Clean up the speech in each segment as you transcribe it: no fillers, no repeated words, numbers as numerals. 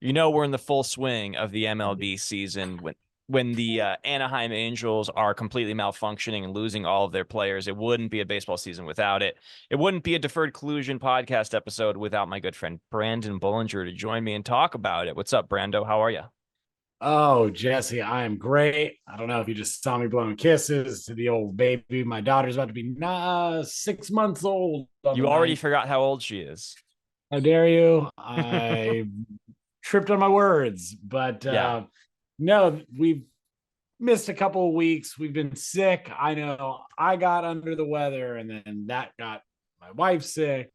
You know, we're in the full swing of the MLB season when the Anaheim Angels are completely malfunctioning and losing all of their players. It wouldn't be a baseball season without it. It wouldn't be a Deferred Collusion podcast episode without my good friend Branden Bullinger to join me and talk about it. What's up, Brando? How are you? Oh, Jesse, I am great. I don't know if you just saw me blowing kisses to the old baby. My daughter's about to be 6 months old on the You already ninth. forgot how old she is. How dare you? I tripped on my words, but Yeah. no, we've missed a couple of weeks. We've been sick. I know I got under the weather, and then that got my wife sick.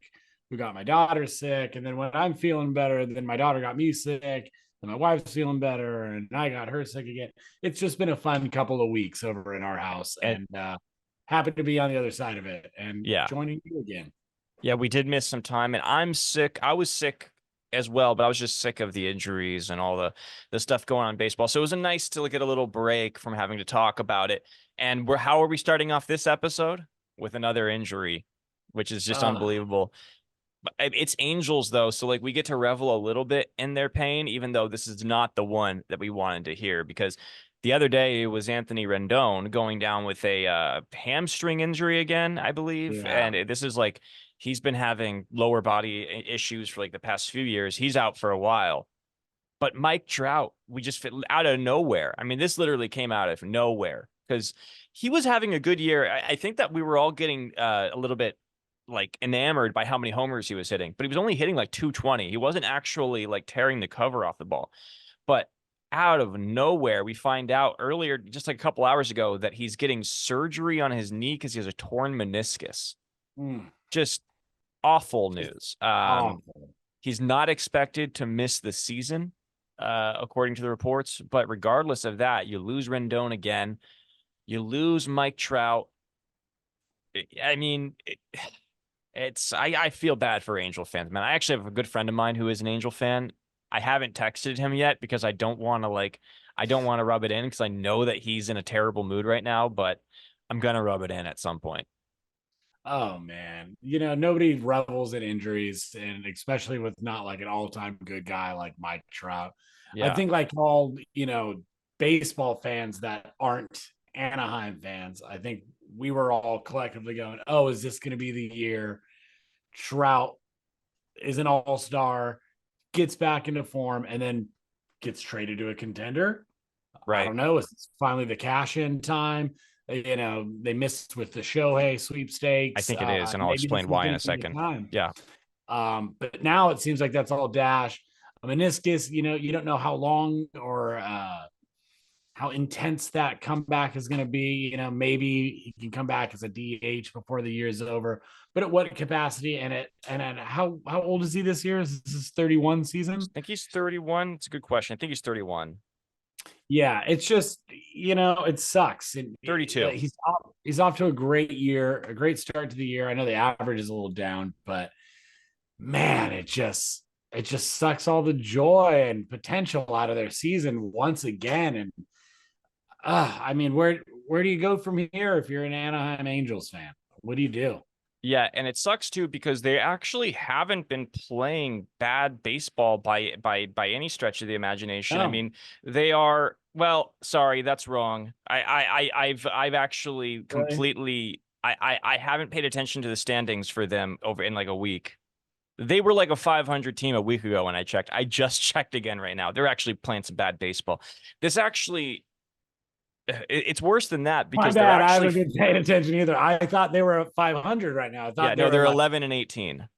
We got my daughter sick, and then when I'm feeling better, then my daughter got me sick. And my wife's feeling better, and I got her sick again. It's just been a fun couple of weeks over in our house, And and happy to be on the other side of it and yeah. joining you again. Yeah, we did miss some time, and I'm sick. I was sick as well, but I was just sick of the injuries and all the stuff going on in baseball. So it was a nice to get a little break from having to talk about it. And how are we starting off this episode? With another injury, which is just Uh, unbelievable. But it's Angels though, so we get to revel a little bit in their pain, even though this is not the one that we wanted to hear. Because the other day it was Anthony Rendon going down with a hamstring injury again, I believe, yeah. and this is he's been having lower body issues for the past few years. He's out for a while. But Mike Trout, we just fit out of nowhere. I mean, this literally came out of nowhere because he was having a good year. I think that we were all getting a little bit enamored by how many homers he was hitting, but he was only hitting 220. He wasn't actually tearing the cover off the ball. But out of nowhere, we find out earlier, just a couple hours ago, that he's getting surgery on his knee because he has a torn meniscus. Mm, Just awful news. awful. He's not expected to miss the season, according to the reports. But regardless of that, you lose Rendon again. You lose Mike Trout. I mean, I feel bad for Angel fans, man. I actually have a good friend of mine who is an Angel fan. I haven't texted him yet because I don't want to I don't want to rub it in because I know that he's in a terrible mood right now, but I'm gonna rub it in at some point. Oh man, nobody revels in injuries, and especially with not like an all-time good guy like Mike Trout. I Yeah. think like all baseball fans that aren't Anaheim fans, I think we were all collectively going, "Oh, is this going to be the year Trout is an all-star, gets back into form, and then gets traded to a contender?" I Right. don't know. It's finally the cash-in time. They missed with the Shohei I sweepstakes. think it is, and I'll Maybe this explain is why in going a to be the second. time. Yeah. But now it seems like that's all dash. A meniscus, you don't know how long or how intense that comeback is going to be. Maybe he can come back as a DH before the year is over, but at what capacity and how old is he this year? Is this his 31 I season? think he's 31. It's a good question. I think he's 31. Yeah, it's just it sucks. And 32. he's off to a great year, a great start to the year. I know the average is a little down, but man, it just sucks all the joy and potential out of their season once again. And I mean, where do you go from here if you're an Anaheim Angels fan? What do you do? Yeah, and it sucks too because they actually haven't been playing bad baseball by any stretch of the imagination. I No, mean, they are well, sorry, that's wrong. I've actually really? completely I haven't paid attention to the standings for them over in a week. They were like a 500 team a week ago when I checked. I just checked again right now. They're actually playing some bad baseball. This actually it's worse than that My because they're bad. I actually haven't been paying attention either. I thought they were at 500 right now. I yeah, thought they no, were they're like, 11 and 18.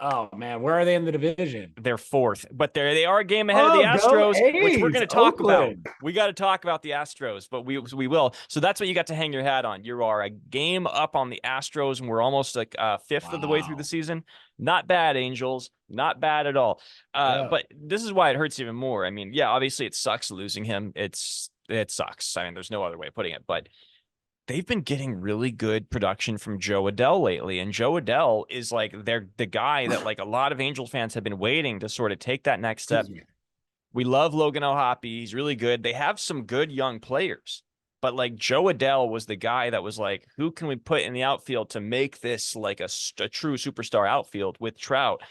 oh man, where are they in the division? They're fourth, but they are a game ahead of the Oh, go Astros, which we're A's, going to talk about. Oakland. We got to talk about the Astros, but we will. So that's what you got to hang your hat on. You are a game up on the Astros, and we're almost fifth of the way through the Wow. season. Not bad, Angels. Not bad at all. Yeah. But this is why it hurts even more. I mean, yeah, obviously it sucks losing him. It sucks. I mean, there's no other way of putting it, but they've been getting really good production from Joe Adell lately. And Joe Adell is they're the guy that a lot of Angel fans have been waiting to sort of take that next step. Excuse me. We love Logan O'Hoppe. He's really good. They have some good young players, but Joe Adell was the guy that was who can we put in the outfield to make this a true superstar outfield with Trout?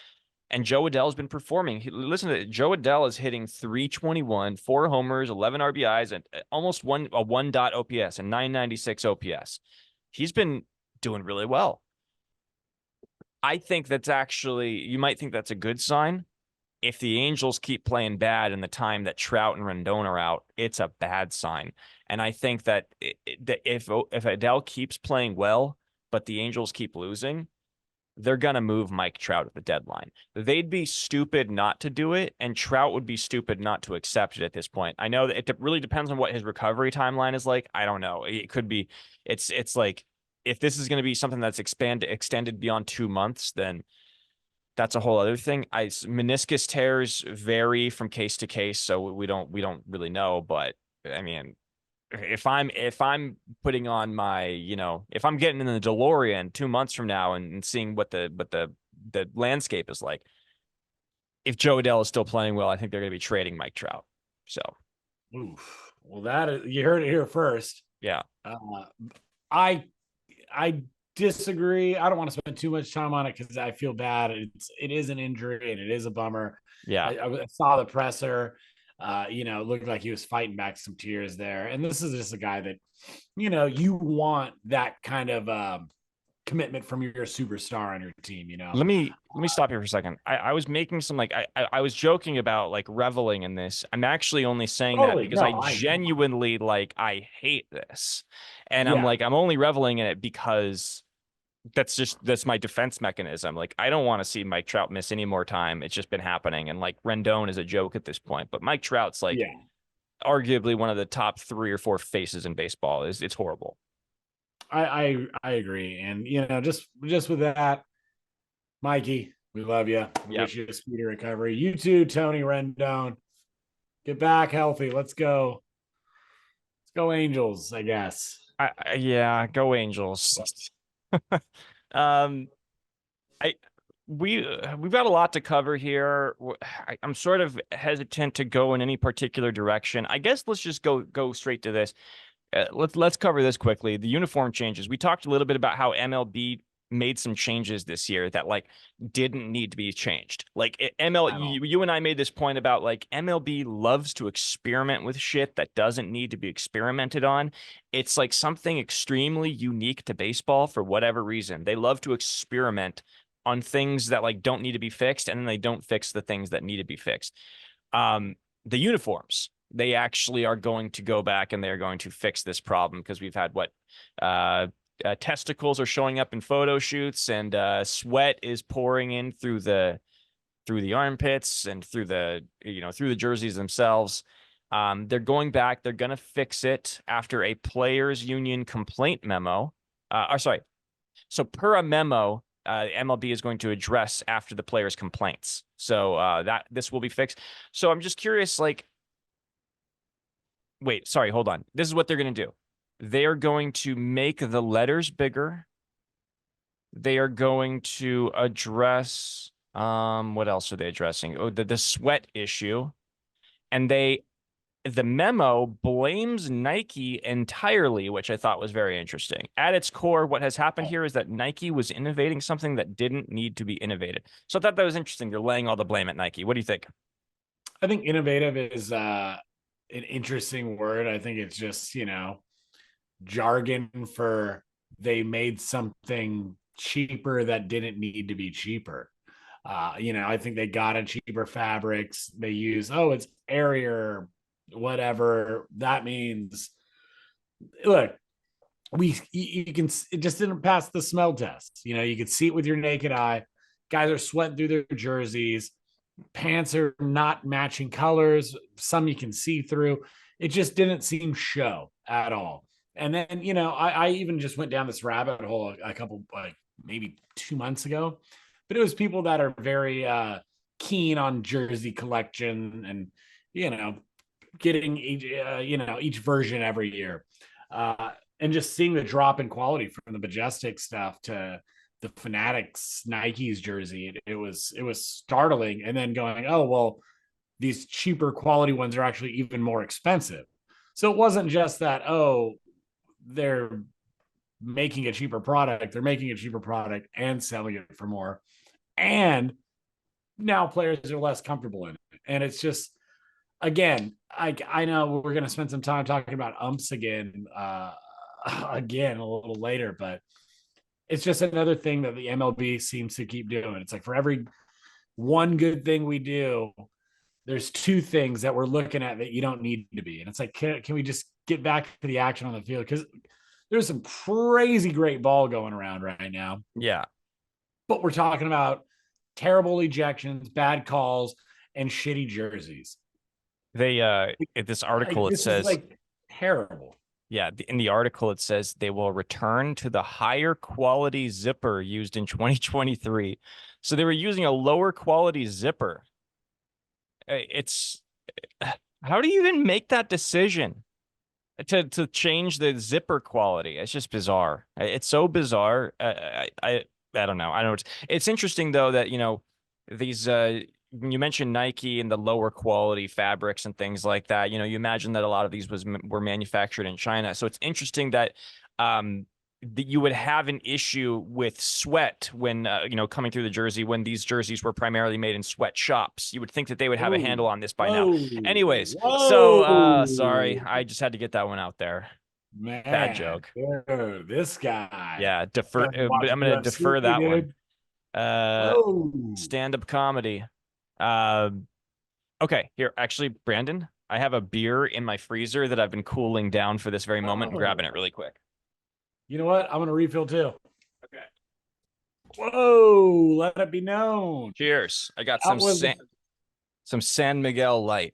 And Joe Adell's been performing. Listen to it. Joe Adell is hitting 321, 4 homers, 11 RBIs, and almost a 1 dot OPS and 996 OPS. He's been doing really well. I think that's actually, you might think that's a good sign. If the Angels keep playing bad in the time that Trout and Rendon are out, it's a bad sign. And I think that if Adell keeps playing well, but the Angels keep losing, they're going to move Mike Trout at the deadline. They'd be stupid not to do it, and Trout would be stupid not to accept it at this point. I know that it really depends on what his recovery timeline is like. I don't know. It could be, it's like, if this is going to be something that's extended beyond 2 months, then that's a whole other thing. Meniscus tears vary from case to case, so we don't really know. But I mean, if I'm putting on my, if I'm getting in the DeLorean 2 months from now and seeing what the landscape is like, if Joe Adell is still playing well, I think they're going to be trading Mike Trout. So, oof. Well, you heard it here first. Yeah. I disagree. I don't want to spend too much time on it because I feel bad. It is an injury and it is a bummer. Yeah. I saw the presser. It looked like he was fighting back some tears there. And this is just a guy that, you want that kind of commitment from your superstar on your team. Let me stop here for a second. I was making some I was joking about reveling in this. I'm actually only saying that because I genuinely I hate this, and yeah. I'm only reveling in it because that's my defense mechanism. I don't want to see Mike Trout miss any more time. It's just been happening, and Rendon is a joke at this point. But Mike Trout's arguably one of the top 3 or 4 faces in baseball. It's horrible. I agree. And, just with that, Mikey, we love you. We wish you a speedy recovery. You too, Tony Rendon. Get back healthy. Let's go. Let's go Angels, I guess. Yeah, go Angels. We've got a lot to cover here. I'm sort of hesitant to go in any particular direction. I guess let's just go straight to this. Let's cover this quickly. The uniform changes. We talked a little bit about how MLB made some changes this year that didn't need to be changed. You and I made this point about MLB loves to experiment with shit that doesn't need to be experimented on. It's something extremely unique to baseball for whatever reason. They love to experiment on things that don't need to be fixed, and then they don't fix the things that need to be fixed. The uniforms. They actually are going to go back and they're going to fix this problem because we've had testicles are showing up in photo shoots, and sweat is pouring in through the armpits and through the jerseys themselves. They're going back. They're going to fix it after a players union complaint memo. So per a memo, MLB is going to address after the players' complaints. So that this will be fixed. So I'm just curious, wait, sorry, hold on. This is what they're going to do. They are going to make the letters bigger. They are going to address, what else are they addressing? Oh, the sweat issue. And the memo blames Nike entirely, which I thought was very interesting. At its core, what has happened here is that Nike was innovating something that didn't need to be innovated. So I thought that was interesting. They're laying all the blame at Nike. What do you think? I think innovative is an interesting word. I think it's just, jargon for they made something cheaper that didn't need to be cheaper. I think they got a cheaper fabrics. They use, it's airier, whatever that means. Look, you can, it just didn't pass the smell test. You could see it with your naked eye. Guys are sweating through their jerseys. Pants are not matching colors. Some you can see through. It just didn't seem show at all. And then, I even just went down this rabbit hole a couple, maybe 2 months ago, but it was people that are very keen on jersey collection and, getting each version every year. And just seeing the drop in quality from the Majestic stuff to the Fanatics Nike's jersey, it was startling. And then going, oh, well, these cheaper quality ones are actually even more expensive. So it wasn't just that, they're making a cheaper product. They're making a cheaper product and selling it for more. And now players are less comfortable in it. And it's just, again, I know we're going to spend some time talking about umps again, again a little later, but it's just another thing that the MLB seems to keep doing. It's like for every one good thing we do, there's two things that we're looking at that you don't need to be. And it's like, can we just get back to the action on the field? Because there's some crazy great ball going around right now. Yeah. But we're talking about terrible ejections, bad calls, and shitty jerseys. They in this article it This says is like terrible. yeah, in the article it says they will return to the higher quality zipper used in 2023. So they were using a lower quality zipper. It's how do you even make that decision to change the zipper quality? It's just bizarre. It's so bizarre. I don't know. I know it's interesting though that these you mentioned Nike and the lower quality fabrics and things like that. You imagine that a lot of these were manufactured in China. So it's interesting that that you would have an issue with sweat when coming through the jersey when these jerseys were primarily made in sweatshops. You would think that they would have a handle on this by now. Anyways, so sorry, I just had to get that one out there. Man, bad joke. Dude, this guy. Yeah, defer. I'm going to defer that dude. one. Stand-up comedy. Okay, here, actually, Brandon, I have a beer in my freezer that I've been cooling down for this very moment. I'm grabbing it really quick. You know what? I'm going to refill too. Okay. Whoa, let it be known. Cheers. I got some San Miguel Light.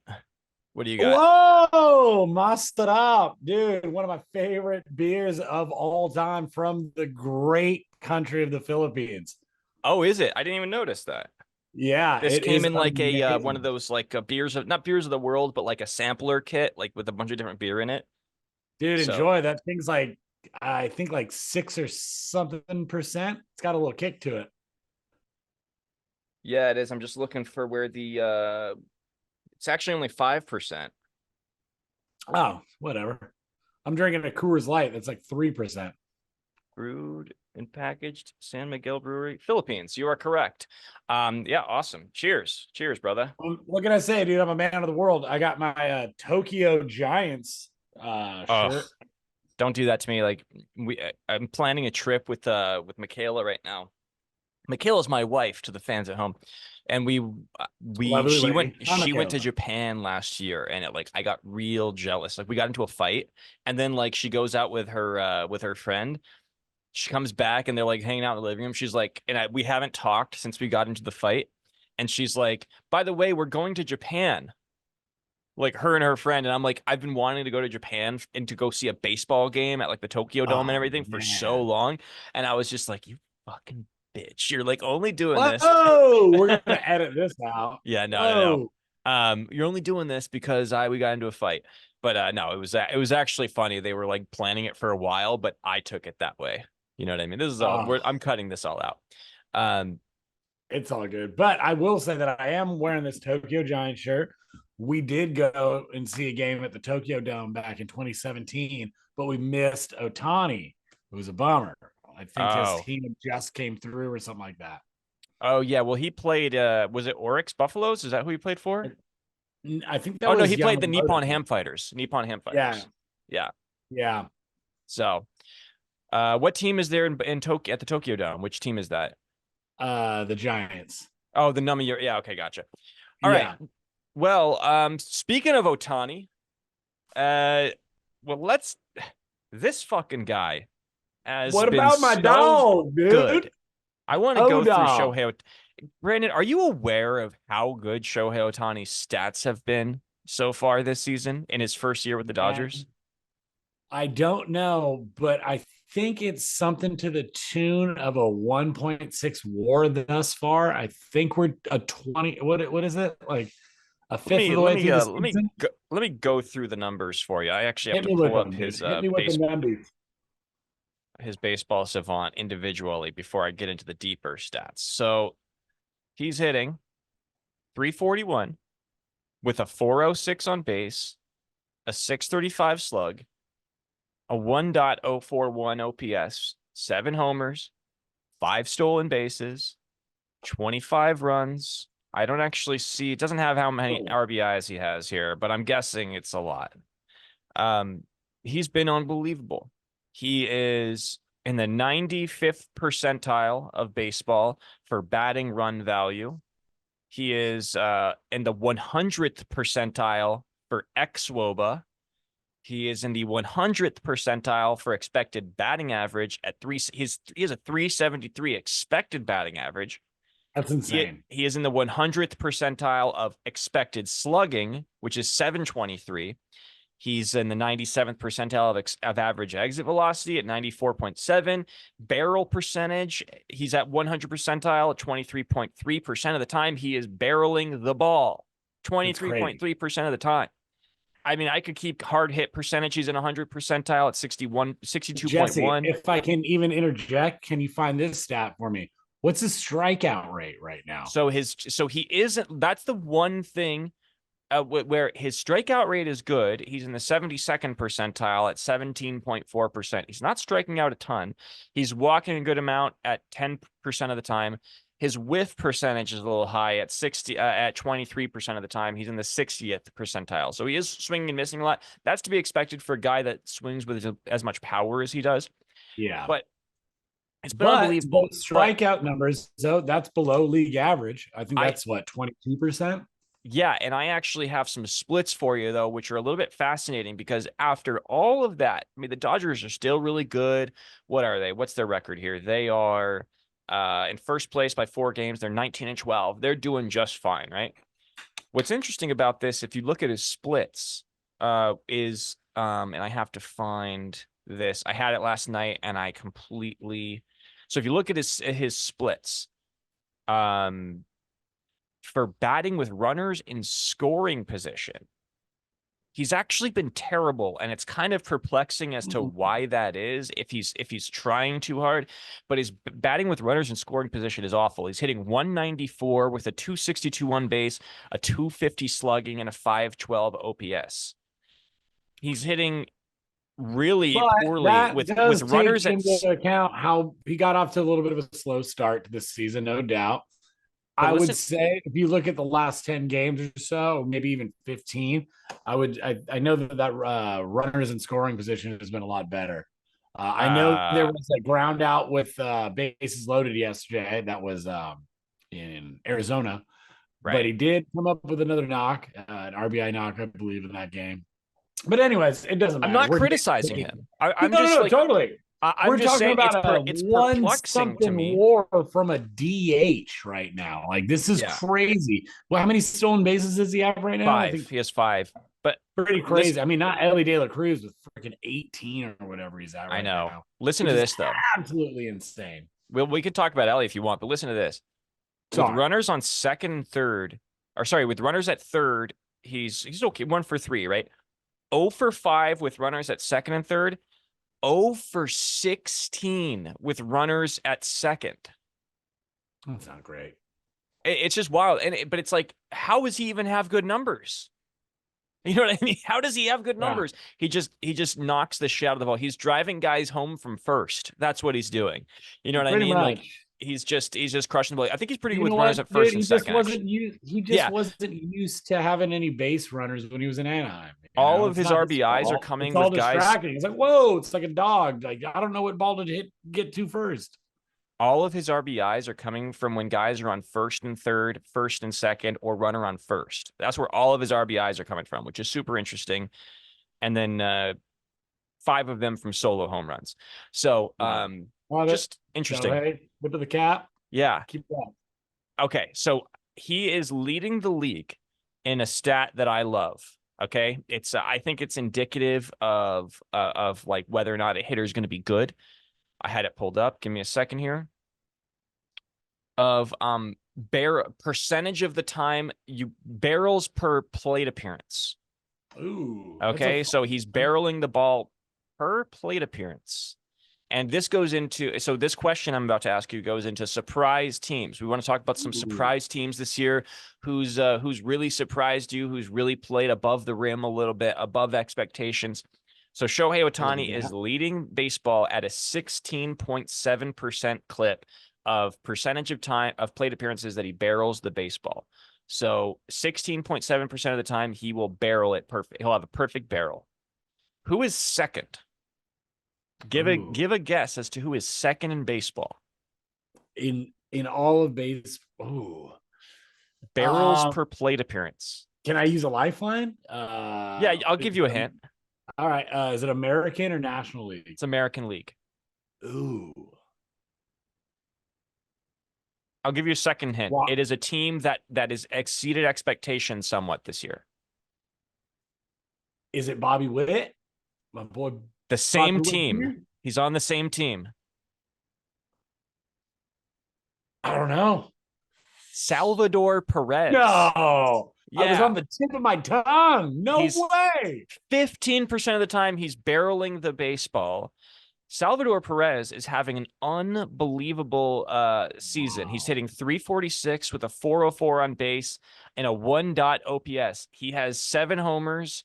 What do you got? Whoa, master up, dude. One of my favorite beers of all time from the great country of the Philippines. Oh, is it? I didn't even notice that. Yeah, this came in like amazing. One of those like not beers of the world, but like a sampler kit, like with a bunch of different beer in it. Dude, enjoy that thing's like I think like 6 or something percent. It's got a little kick to it. Yeah, it is. I'm just looking for where the it's actually only 5%. Oh, whatever. I'm drinking a Coors Light that's like 3%. Brewed and packaged, San Miguel Brewery, Philippines. You are correct. Yeah, awesome. Cheers. Cheers, brother. What can I say, dude? I'm a man of the world. I got my Tokyo Giants shirt. Don't do that to me. Like I'm planning a trip with Michaela right now. Michaela's my wife, to the fans at home, and she went to Japan last year, and I got real jealous. Like we got into a fight, and then like she goes out with her friend. She comes back and they're like hanging out in the living room. She's like, we haven't talked since we got into the fight, and she's like, by the way, we're going to Japan. Like her and her friend, and I'm like, I've been wanting to go to Japan and to go see a baseball game at like the Tokyo Dome and everything for so long, and I was just like, you fucking bitch, you're like only doing this. Oh, we're gonna edit this out. Yeah, no. You're only doing this because we got into a fight, but no, it was actually funny. They were like planning it for a while, but I took it that way. You know what I mean? This is all. I'm cutting this all out. It's all good, but I will say that I am wearing this Tokyo Giants shirt. We did go and see a game at the Tokyo Dome back in 2017, but we missed Ohtani. It was a bummer. I think his team just came through or something like that. Oh yeah, well he played. Was it Oryx Buffaloes? Is that who he played for? I think that. Oh no, he played the Nippon Ham Fighters. Yeah. So, what team is there in Tokyo at the Tokyo Dome? Which team is that? The Giants. Oh, the Numi. Yeah. Okay, gotcha. All right. Well, speaking of Ohtani, this fucking guy. What about my dog, dude? Good. I want to go through Shohei. Brandon, are you aware of how good Shohei Ohtani's stats have been so far this season in his first year with the Dodgers? I don't know, but I think it's something to the tune of a 1.6 WAR thus far. I think we're a 20. What is it like? A fifth of the way through the season? Let me go through the numbers for you. I actually have to pull up his baseball savant individually before I get into the deeper stats. So he's hitting 341 with a 406 on base, a 635 slug, a 1.041 OPS, 7 homers, 5 stolen bases, 25 runs, I don't actually see. It doesn't have how many Oh. RBIs he has here, but I'm guessing it's a lot. Um, he's been unbelievable. He is in the 95th percentile of baseball for batting run value. He is in the 100th percentile for xWOBA. He is in the 100th percentile for expected batting average at three. He has a 373 expected batting average. That's insane. He is in the 100th percentile of expected slugging, which is 723. He's in the 97th percentile of average exit velocity at 94.7. Barrel percentage, he's at 100 percentile at 23.3% of the time. He is barreling the ball 23.3% of the time. I mean, I could keep hard hit percentage. He's in 100 percentile at 62.1. Jesse, if I can even interject, can you find this stat for me? What's his strikeout rate right now? So he isn't. That's the one thing where his strikeout rate is good. He's in the 72nd percentile at 17.4%. He's not striking out a ton. He's walking a good amount at 10% of the time. His whiff percentage is a little high at 23% of the time. He's in the 60th percentile. So he is swinging and missing a lot. That's to be expected for a guy that swings with as much power as he does. Yeah. But it's been unbelievable. Strikeout numbers, so that's below league average. I think that's what, 22%? Yeah, and I actually have some splits for you, though, which are a little bit fascinating because after all of that, I mean, the Dodgers are still really good. What are they? What's their record here? They are in first place by 4 games. They're 19-12. They're doing just fine, right? What's interesting about this, if you look at his splits, and I have to find this. I had it last night, and I completely. So if you look at his splits, for batting with runners in scoring position, he's actually been terrible, and it's kind of perplexing as to why that is, if he's trying too hard. But his batting with runners in scoring position is awful. He's hitting 194 with a 262 on base, a 250 slugging, and a 512 OPS. He's hitting really poorly with runners into account how he got off to a little bit of a slow start to this season, no doubt. I would say if you look at the last 10 games or so, maybe even 15, I know that runners in scoring position has been a lot better. I know there was a ground out with bases loaded yesterday. That was in Arizona, right? But he did come up with another knock, an RBI knock, I believe, in that game. But anyways, it doesn't matter. I'm not criticizing him. I'm totally. We're just saying it's perplexing to me. WAR from a DH right now. Like, this is crazy. Well, how many stolen bases does he have right now? 5. I think he has 5. But pretty crazy. I mean, not Ellie De La Cruz with freaking 18 or whatever he's at right now. I know. Listen to this, though. Absolutely insane. Well, we could talk about Ellie if you want, but listen to this. With runners on second and third, with runners at third, he's okay. 1 for 3, right? 0 for 5 with runners at second and third. 0 for 16 with runners at second. That's not great. It's just wild. But it's like, how does he even have good numbers? You know what I mean? How does he have good numbers? He just knocks the shit out of the ball. He's driving guys home from first. That's what he's doing. You know what I mean? Much. Like, he's just crushing the ball. I think he's pretty good with runners at first and second. He just wasn't used to having any base runners when he was in Anaheim. All of his RBIs are coming with guys. Distracting. It's like, whoa, it's like a dog. Like, I don't know what ball to get to first. All of his RBIs are coming from when guys are on first and third, first and second, or runner on first. That's where all of his RBIs are coming from, which is super interesting. And then 5 of them from solo home runs. So just interesting. So, hey, whip of the cap. Yeah. Keep going. Okay, so he is leading the league in a stat that I love. Okay, it's I think it's indicative of like whether or not a hitter is going to be good. I had it pulled up. Give me a second here. Of percentage of the time barrels per plate appearance. Ooh. Okay, so he's barreling the ball per plate appearance. And this goes into, so this question I'm about to ask you goes into surprise teams. We want to talk about some surprise teams this year. Who's really surprised you, who's really played above the rim a little bit, above expectations. So Shohei Ohtani is leading baseball at a 16.7% clip of percentage of time of plate appearances that he barrels the baseball. So 16.7% of the time he will barrel it perfect. He'll have a perfect barrel. Who is second? Give a guess as to who is second in baseball. In all of base. Ooh. Barrels per plate appearance. Can I use a lifeline? Yeah, I'll give you a hint. All right. Is it American or National League? It's American League. Ooh. I'll give you a second hint. Wow. It is a team that has exceeded expectations somewhat this year. Is it Bobby Witt? My boy. The same Bobby team. Witt? He's on the same team. I don't know. Salvador Perez. No. Yeah. I was on the tip of my tongue. No way. 15% of the time he's barreling the baseball. Salvador Perez is having an unbelievable season. He's hitting 346 with a 404 on base and a 1 OPS. He has 7 homers.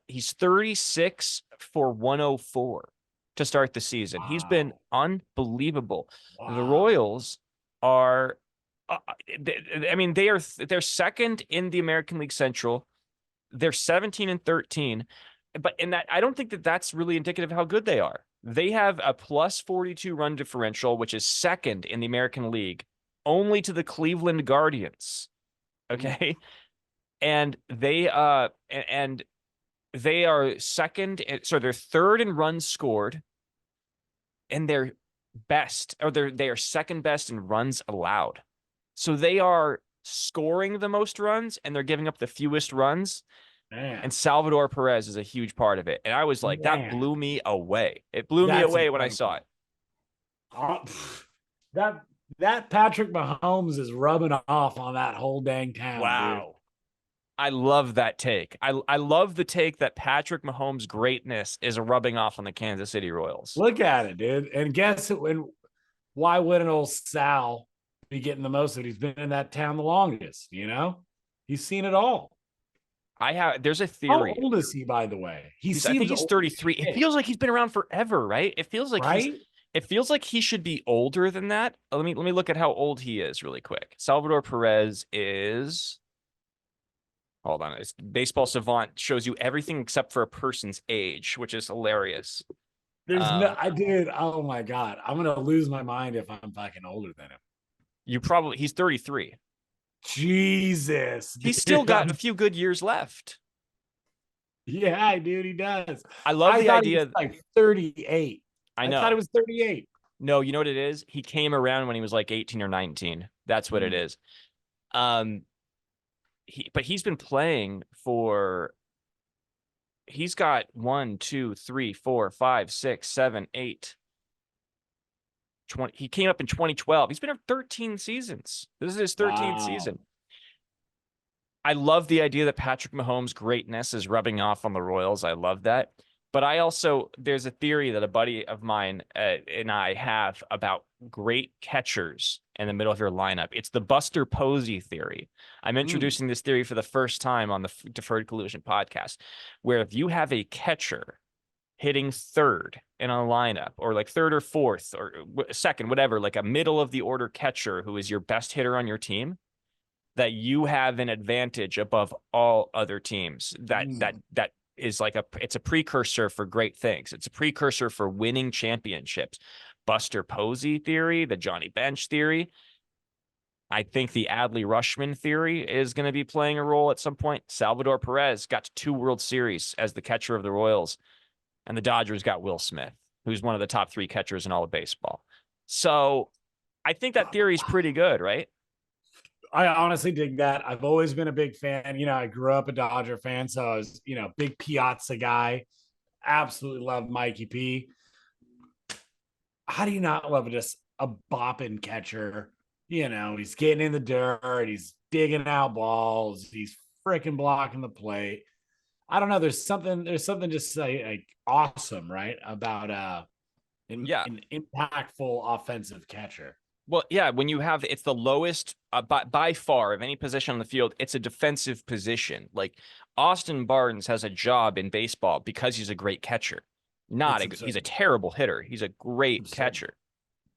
He's 36 for 104 to start the season. Wow. He's been unbelievable. Wow. The Royals are they're second in the American League Central. They're 17-13, but in that, I don't think that that's really indicative of how good they are. They have a plus 42 run differential, which is second in the American League, only to the Cleveland Guardians. Okay, and they are second. So they're third in runs scored, and they're best, or they are second best in runs allowed. So they are scoring the most runs and they're giving up the fewest runs. Man. And Salvador Perez is a huge part of it. And I was like, that blew me away. It blew me away when I saw it. That Patrick Mahomes is rubbing off on that whole dang town. Wow. Dude. I love that take. I love the take that Patrick Mahomes' greatness is rubbing off on the Kansas City Royals. Look at it, dude. And guess why wouldn't old Sal be getting the most of it? He's been in that town the longest, He's seen it all. There's a theory. How old is he, by the way? I think he's 33. It feels like he's been around forever, right? It feels like it feels like he should be older than that. Let me look at how old he is really quick. Salvador Perez is, hold on. It's Baseball Savant shows you everything except for a person's age, which is hilarious. Oh my God. I'm going to lose my mind if I'm fucking older than him. He's 33. Jesus. He's still got a few good years left. Yeah, dude, he does. I love the idea. Like 38. I know. I thought it was 38. No, you know what it is? He came around when he was like 18 or 19. That's what it is. But he's been playing for, he's got 1, 2, 3, 4, 5, 6, 7, 8. 20. He came up in 2012. He's been here 13 seasons. This is his 13th season. I love the idea that Patrick Mahomes' greatness is rubbing off on the Royals. I love that. But there's a theory that a buddy of mine and I have about great catchers in the middle of your lineup. It's the Buster Posey theory. I'm introducing this theory for the first time on the Deferred Collusion podcast, where if you have a catcher hitting third in a lineup, or like third or fourth or second, whatever, like a middle of the order catcher who is your best hitter on your team, that you have an advantage above all other teams. That is it's a precursor for great things. It's a precursor for winning championships. Buster Posey theory, the Johnny Bench theory. I think the Adley Rutschman theory is going to be playing a role at some point. Salvador Perez got to 2 World Series as the catcher of the Royals. And the Dodgers got Will Smith, who's one of the top 3 catchers in all of baseball. So I think that theory is pretty good, right? I honestly dig that. I've always been a big fan. I grew up a Dodger fan, so I was, big Piazza guy. Absolutely love Mikey P. How do you not love just a bopping catcher? He's getting in the dirt. He's digging out balls. He's freaking blocking the plate. I don't know. There's something just like awesome, right? About an impactful offensive catcher. Well, yeah, when you have, it's the lowest by far of any position on the field. It's a defensive position. Like Austin Barnes has a job in baseball because he's a great catcher. He's a terrible hitter. He's a great catcher.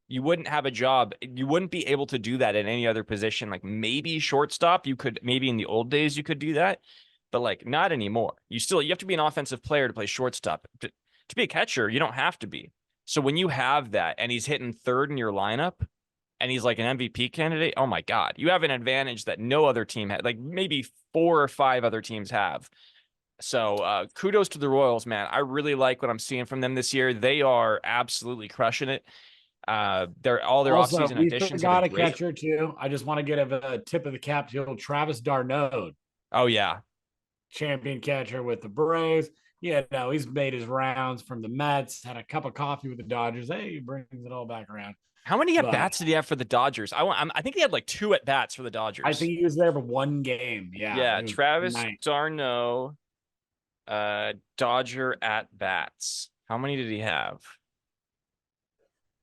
You wouldn't have a job. You wouldn't be able to do that in any other position. Like maybe shortstop, you could, maybe in the old days you could do that, but like not anymore. You have to be an offensive player to play shortstop. To be a catcher, you don't have to be. So when you have that and he's hitting third in your lineup and he's like an MVP candidate, oh my God, you have an advantage that no other team had, like maybe 4 or 5 other teams have. So kudos to the Royals, man. I really like what I'm seeing from them this year. They are absolutely crushing it. Their Also, offseason we additions have forgot a been great. catcher too. I just want to get a tip of the cap to Travis d'Arnaud, Oh yeah. champion catcher with the Braves. Yeah, no, he's made his rounds from the Mets, had a cup of coffee with the Dodgers. Hey, he brings it all back around. How many at But bats did he have for the Dodgers? I think he had like 2 at bats for the Dodgers. I think he was there for one game. Yeah. Yeah, Travis d'Arnaud, Dodger at bats. How many did he have?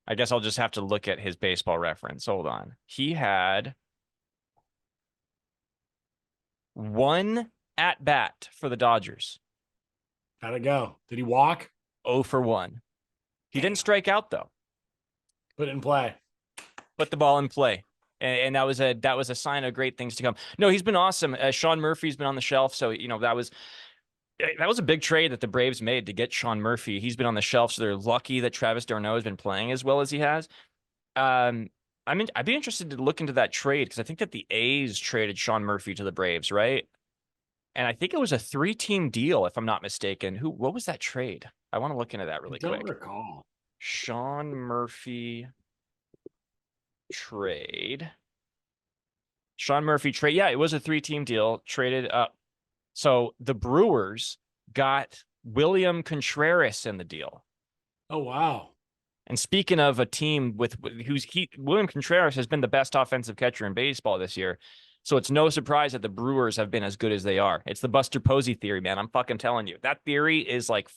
I guess I'll just have to look at his baseball reference. Hold on. He had 1 at bat for the Dodgers. How'd it go? Did he walk? 0 for 1. He didn't strike out though. Put it in play. Put the ball in play. And that was a sign of great things to come. No, he's been awesome. Sean Murphy's been on the shelf. So, that was a big trade that the Braves made to get Sean Murphy. He's been on the shelf. So they're lucky that Travis d'Arnaud has been playing as well as he has. I'd be interested to look into that trade because I think that the A's traded Sean Murphy to the Braves, right? And I think it was a 3-team deal, if I'm not mistaken. What was that trade? I want to look into that really quick. I don't recall. Sean Murphy trade. Yeah, it was a 3-team deal, traded up. So the Brewers got William Contreras in the deal. Oh, wow. And speaking of a team William Contreras has been the best offensive catcher in baseball this year. So it's no surprise that the Brewers have been as good as they are. It's the Buster Posey theory, man. I'm fucking telling you. That theory is like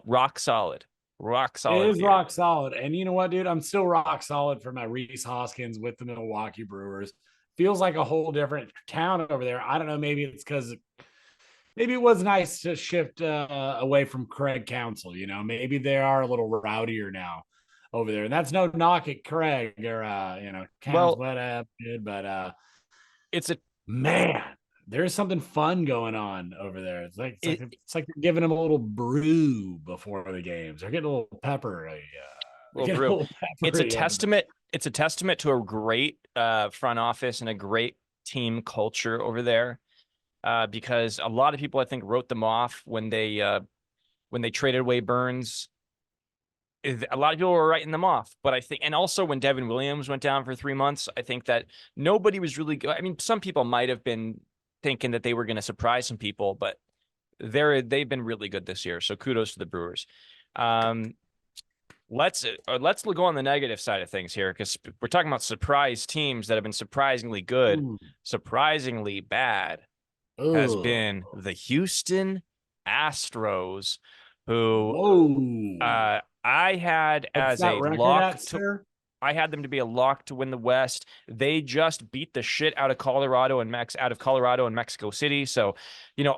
rock solid. Rock solid. It is rock solid. And you know what, dude? I'm still rock solid for my Reese Hoskins with the Milwaukee Brewers. Feels like a whole different town over there. I don't know. Maybe it's because maybe it was nice to shift away from Craig Counsell. Maybe they are a little rowdier now over there. And that's no knock at Craig or, Counsell, but it's a man. There's something fun going on over there. It's like they're giving them a little brew before the games. They're getting a little pepper. It's a testament. It's a testament to a great front office and a great team culture over there. Because a lot of people, I think, wrote them off when they traded away Burnes. A lot of people were writing them off, but I think, and also when Devin Williams went down for 3 months, I think that nobody was really good. I mean, some people might have been thinking that they were going to surprise some people, but they've been really good this year. So kudos to the Brewers. Let's go on the negative side of things here because we're talking about surprise teams that have been surprisingly good. Ooh. Surprisingly bad has been the Houston Astros, who I had as a lock I had them to be a lock to win the West. They just beat the shit out of Colorado and Mexico City. So,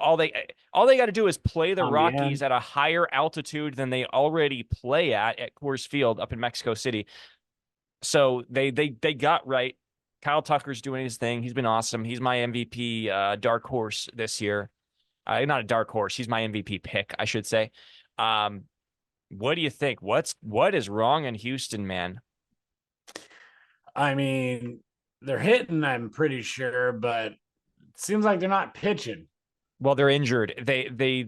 all they got to do is play the Rockies at a higher altitude than they already play at Coors Field up in Mexico City. So they got right. Kyle Tucker's doing his thing. He's been awesome. He's my MVP dark horse this year. Not a dark horse. He's my MVP pick, I should say. What do you think? What is wrong in Houston, man? I mean, they're hitting, I'm pretty sure, but it seems like they're not pitching. Well, they're injured. They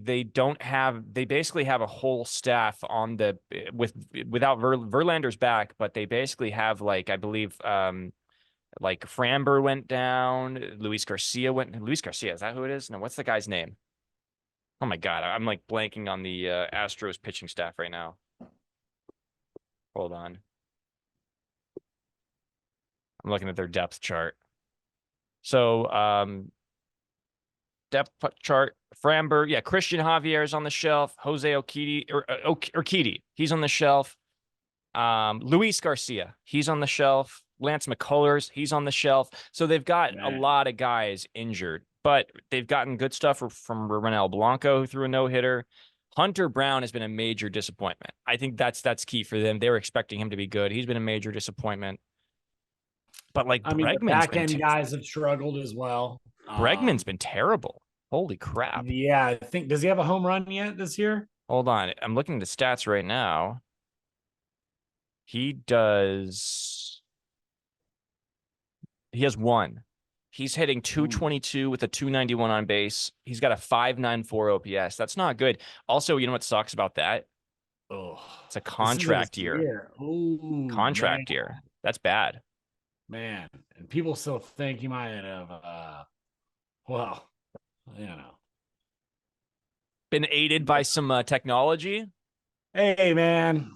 basically have a whole staff on without Verlander's back, but they basically have I believe like Framber went down, Luis Garcia, is that who it is? No, what's the guy's name? Oh my God, I'm blanking on the Astros pitching staff right now. Hold on. I'm looking at their depth chart. So, depth chart, Framber. Yeah, Christian Javier is on the shelf. Jose Urquidy, he's on the shelf. Luis Garcia, he's on the shelf. Lance McCullers, he's on the shelf. So they've got a lot of guys injured, but they've gotten good stuff from Ronel Blanco, who threw a no-hitter. Hunter Brown has been a major disappointment. I think that's key for them. They were expecting him to be good. He's been a major disappointment. But like I mean, the Bregman's back been end guys have struggled as well. Bregman's been terrible. Holy crap. Yeah, I think, does he have a home run yet this year? Hold on. I'm looking at the stats right now. He does. He has one. He's hitting 222 with a 291 on base. He's got a 594 OPS. That's not good. Also, you know what sucks about that? Oh, It's a contract year. Oh, Contract year. That's bad. Man. And people still think he might have, well, you know. Been aided by some technology. Hey, man.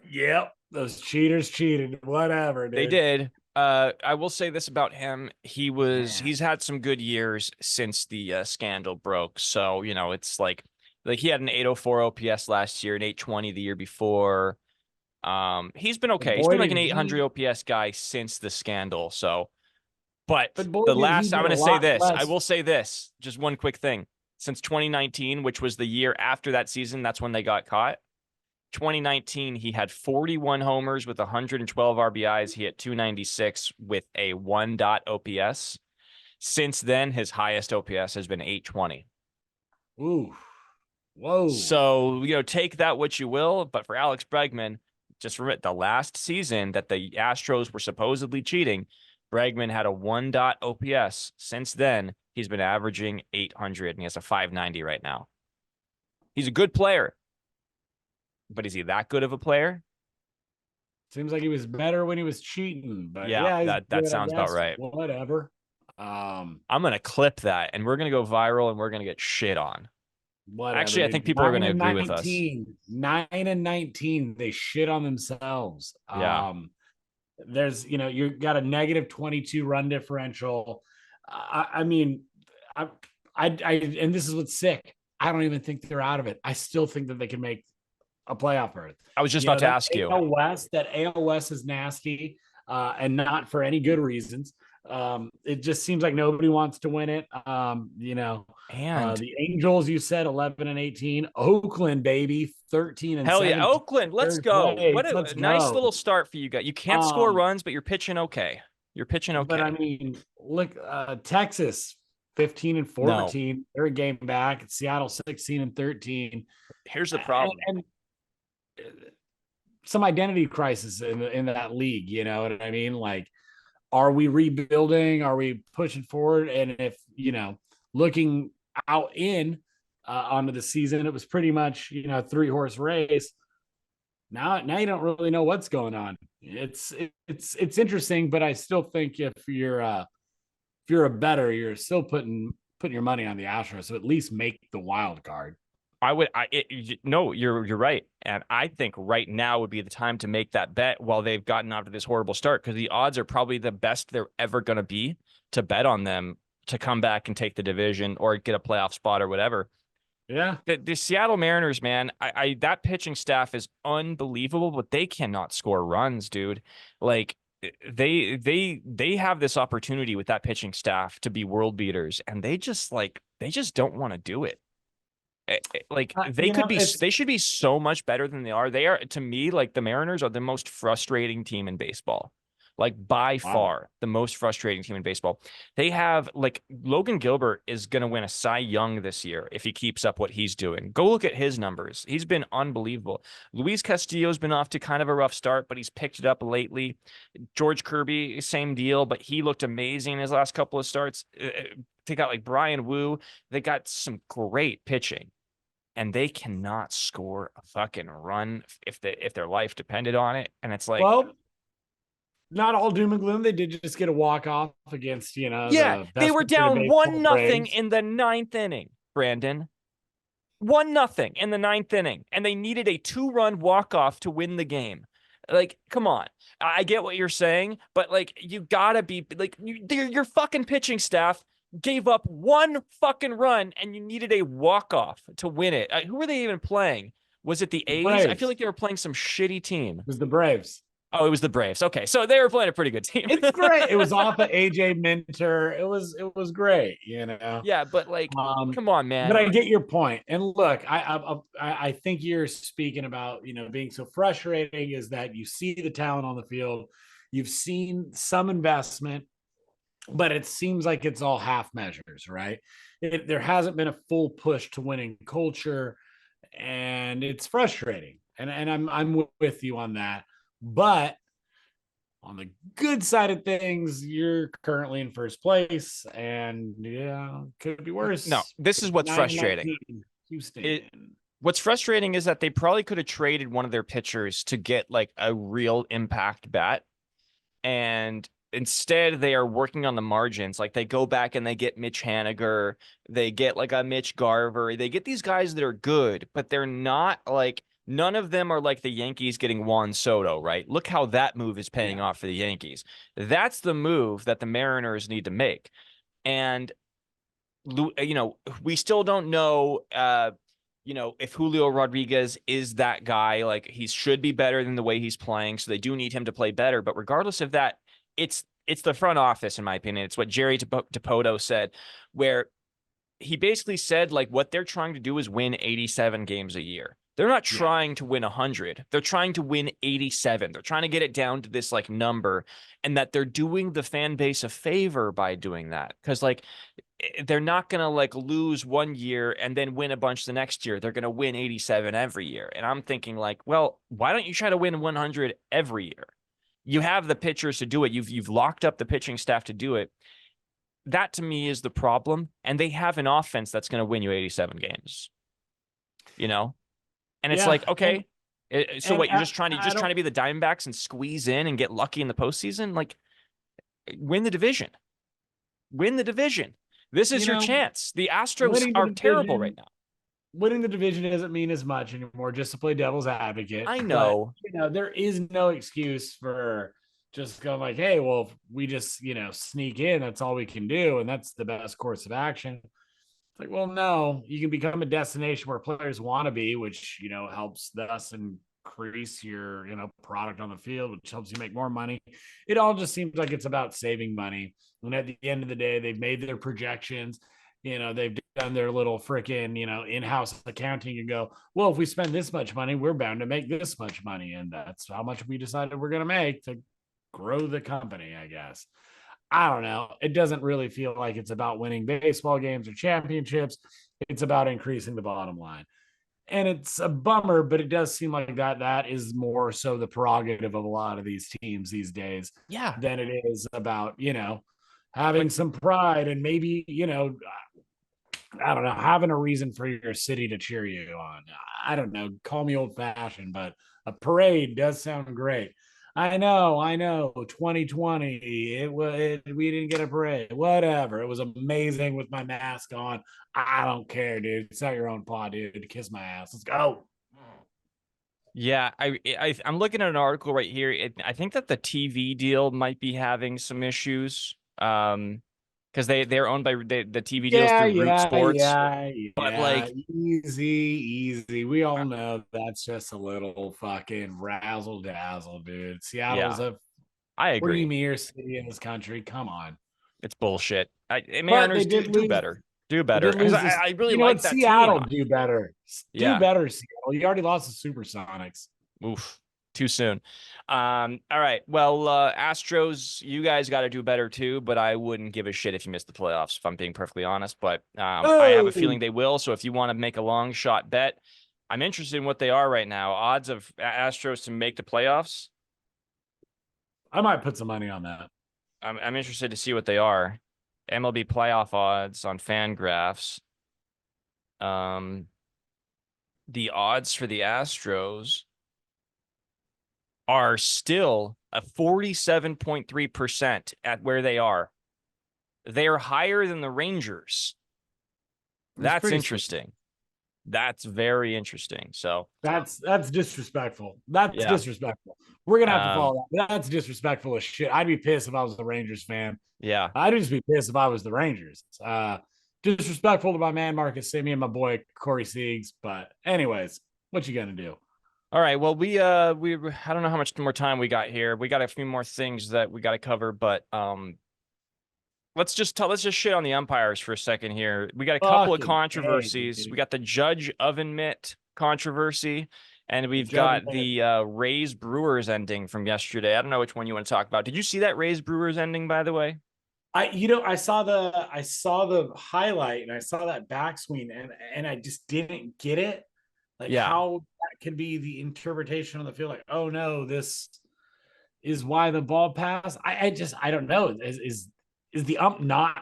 Yep. Those cheaters cheated. Whatever, dude. They did. I will say this about him. He's had some good years since the scandal broke. So, you know, it's like he had an 804 OPS last year, an 820 the year before. He's been okay. He's been like an 800 OPS guy since the scandal. So, but the last, I'm going to say this. I will say this. Just one quick thing. Since 2019, which was the year after that season, that's when they got caught. 2019, he had 41 homers with 112 RBIs. He hit 296 with a 1 OPS. Since then, his highest OPS has been 820. Ooh. Whoa. So, you know, take that what you will. But for Alex Bregman, just remember the last season that the Astros were supposedly cheating, Bregman had a 1 OPS. Since then, he's been averaging 800, and he has a 590 right now. He's a good player. But is he that good of a player? Seems like he was better when he was cheating. But yeah, that sounds about right. Whatever. I'm gonna clip that, and we're gonna go viral, and we're gonna get shit on. Whatever, actually, I think people are gonna agree with us. 9-19, they shit on themselves. Yeah. There's, you know, you got a negative 22 run differential. I mean, I and this is what's sick. I don't even think they're out of it. I still think that they can make a playoff berth. I was just about to ask you. That AL West is nasty, and not for any good reasons. It just seems like nobody wants to win it. You know, and the Angels, you said 11-18. Oakland, baby, 13 and hell 17. yeah, Oakland, let's go. What a nice little start for you guys. You can't score runs, but you're pitching okay. You're pitching okay. But I mean, look, Texas 15-14. No. They're a game back. Seattle 16-13. Here's the problem. And some identity crisis in that league. You know what I mean? Like, are we rebuilding? Are we pushing forward? And if, you know, looking out onto the season, it was pretty much, you know, 3-horse race. Now you don't really know what's going on. It's interesting, but I still think if you're a bettor, you're still putting your money on the Astros. So at least make the wild card. No, you're right. And I think right now would be the time to make that bet while they've gotten out of this horrible start, because the odds are probably the best they're ever going to be to bet on them to come back and take the division or get a playoff spot or whatever. Yeah. The Seattle Mariners, man, that pitching staff is unbelievable, but they cannot score runs, dude. Like they have this opportunity with that pitching staff to be world beaters, and they just don't want to do it. Like they should be so much better than they are. They are, to me, like the Mariners are the most frustrating team in baseball. Like by far the most frustrating team in baseball. They have, like, Logan Gilbert is going to win a Cy Young this year if he keeps up what he's doing. Go look at his numbers. He's been unbelievable. Luis Castillo's been off to kind of a rough start, but he's picked it up lately. George Kirby, same deal, but he looked amazing in his last couple of starts. They got like Brian Wu. They got some great pitching. And they cannot score a fucking run if their life depended on it. And it's like, well, not all doom and gloom. They did just get a walk-off against, you know. Yeah, they were down 1-0 in the 9th inning, Brandon. 1-0 in the 9th inning. And they needed a 2-run walk-off to win the game. Like, come on. I get what you're saying, but like, you gotta be like, your fucking pitching staff gave up 1 fucking run and you needed a walk-off to win it. Who were they even playing? Was it the A's? Braves. I feel like they were playing some shitty team. It was the Braves. Oh, it was the Braves. Okay, so they were playing a pretty good team. It's great. It was off of AJ Minter. It was great, Yeah, but like, Um, come on, but man. I get your point. And look, I think you're speaking about being so frustrating is that you see the talent on the field, you've seen some investment, but it seems like it's all half measures, right? There hasn't been a full push to winning culture, and it's frustrating. And I'm with you on that. But on the good side of things, you're currently in first place, and yeah, could be No, worse. this is what's frustrating. 9-19, Houston. It What's frustrating is that they probably could have traded one of their pitchers to get like a real impact bat. And instead they are working on the margins. Like they go back and they get Mitch Haniger, they get like a Mitch Garver, they get these guys that are good, but they're not like none of them are like the Yankees getting Juan Soto, right? Look how that move is paying off for the Yankees. That's the move that the Mariners need to make. And we still don't know if Julio Rodriguez is that guy. Like he should be better than the way he's playing, so they do need him to play better. But regardless of that, it's the front office, in my opinion. It's what Jerry Dipoto said, where he basically said like what they're trying to do is win 87 games a year. They're not trying to win 100. They're trying to win 87. They're trying to get it down to this like number, and that they're doing the fan base a favor by doing that. Because like they're not going to like lose one year and then win a bunch the next year. They're going to win 87 every year. And I'm thinking like, well, why don't you try to win 100 every year? You have the pitchers to do it. You've locked up the pitching staff to do it. That to me is the problem. And they have an offense that's going to win you 87 games, And it's like, okay, so what? You're just trying to be the Diamondbacks and squeeze in and get lucky in the postseason? Like, win the division. Win the division. This is your chance. The Astros are terrible right now. Winning the division doesn't mean as much anymore, just to play devil's advocate. I know. But, there is no excuse for just going like, hey, well, if we just, sneak in, that's all we can do. And that's the best course of action. It's like, well, no, you can become a destination where players want to be, which, helps thus increase your, product on the field, which helps you make more money. It all just seems like it's about saving money. And at the end of the day, they've made their projections. They've done their little freaking, in-house accounting and go, well, if we spend this much money, we're bound to make this much money. And that's how much we decided we're going to make to grow the company, I guess. I don't know. It doesn't really feel like it's about winning baseball games or championships. It's about increasing the bottom line. And it's a bummer, but it does seem like that is more so the prerogative of a lot of these teams these days than it is about, having some pride and maybe, I don't know, having a reason for your city to cheer you on. I don't know. Call me old fashioned, but a parade does sound great. I know. 2020, we didn't get a parade. Whatever. It was amazing with my mask on. I don't care, dude. It's not your own pod, dude. Kiss my ass. Let's go. Yeah, I'm looking at an article right here. I think that the TV deal might be having some issues. Because they're owned by the TV deals through Root Sports. But like easy. We all know that's just a little fucking razzle dazzle, dude. Seattle's a premier city in this country. Come on, it's bullshit. Mariners do better. Do better. I really like that Seattle team. Do better. Do better, Seattle. You already lost the Supersonics. Oof. Too soon. All right. Well, Astros, you guys got to do better too, but I wouldn't give a shit if you missed the playoffs, if I'm being perfectly honest. But I have a feeling they will. So if you want to make a long shot bet, I'm interested in what they are right now. Odds of Astros to make the playoffs. I might put some money on that. I'm interested to see what they are. MLB playoff odds on Fangraphs. The odds for the Astros are still a 47.3% at where they are. They are higher than the Rangers. That's interesting. That's very interesting. So that's disrespectful. That's disrespectful. We're gonna have to follow that. That's disrespectful as shit. I'd be pissed if I was a Rangers fan. Yeah, I'd just be pissed if I was the Rangers. Disrespectful to my man Marcus Semien, my boy Corey Siegs. But anyways, what you gonna do? All right. Well, I don't know how much more time we got here. We got a few more things that we got to cover, but let's just shit on the umpires for a second here. We got a couple of Fucking A, controversies. We dude. got the Judge oven mitt controversy, and The we've judge, got the Rays Brewers ending from yesterday. I don't know which one you want to talk about. Did you see that Rays Brewers ending, by the way? I saw the highlight and I saw that backswing and I just didn't get it. Like Yeah. how that can be the interpretation on the field. Like, oh no, this is why the ball passed. I don't know. Is the ump not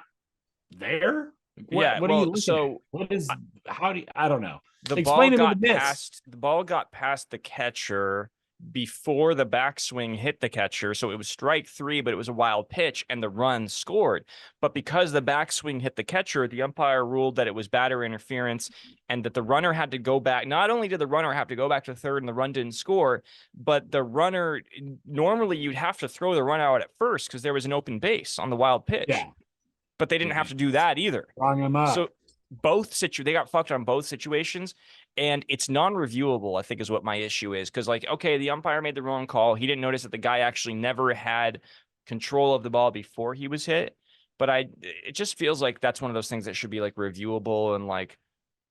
there? Yeah. What are you Well, looking at? so What is how do you, I don't know. the ball Explain to me the got miss. past the ball got past the catcher before the backswing hit the catcher, so it was strike three, but it was a wild pitch and the run scored. But because the backswing hit the catcher, the umpire ruled that it was batter interference and that the runner had to go back. Not only did the runner have to go back to third and the run didn't score, but the runner, normally you'd have to throw the run out at first because there was an open base on the wild pitch, Yeah, but they didn't have to do that either. wrong him up. So they got fucked on both situations, and it's non-reviewable, I think, is what my issue is. Because, like, okay, the umpire made the wrong call. He didn't notice that the guy actually never had control of the ball before he was hit. But it just feels like that's one of those things that should be like reviewable and like,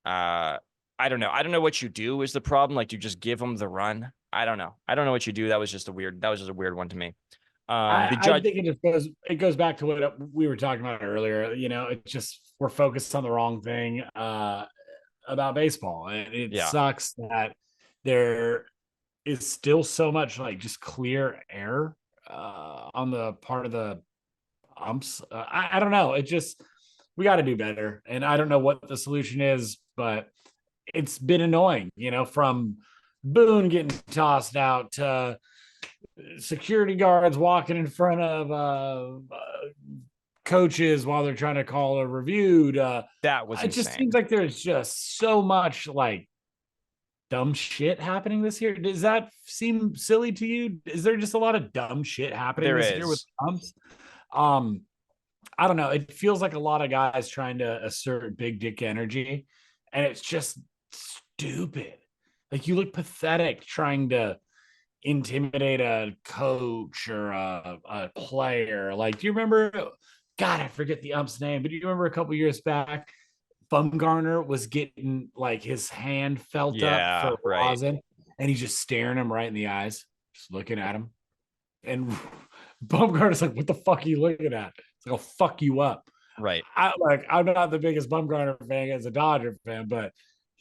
I don't know. I don't know what you do is the problem. Like, you just give them the run. I don't know. I don't know what you do. That was just a weird one to me. The I judge, think it goes back to what we were talking about earlier. It's just we're focused on the wrong thing about baseball, and it yeah, sucks that there is still so much like just clear error on the part of the umps. I don't know. It just we got to do better, and I don't know what the solution is, but it's been annoying. From Boone getting tossed out to security guards walking in front of coaches while they're trying to call a review. that was It just seems insane. like there's just so much like dumb shit happening this year. Does that seem silly to you? Is there just a lot of dumb shit happening There this year with is. umps? Um, I don't know. It feels like a lot of guys trying to assert big dick energy, and it's just stupid. Like you look pathetic trying to intimidate a coach or a player. Like, do you remember? God, I forget the ump's name, but do you remember a couple years back, Bumgarner was getting like his hand felt up Yeah, for right. rosin, and he's just staring him right in the eyes, just looking at him. And Bumgarner's like, "What the fuck are you looking at?" It's like, "I'll fuck you up." Right. I'm not the biggest Bumgarner fan as a Dodger fan, but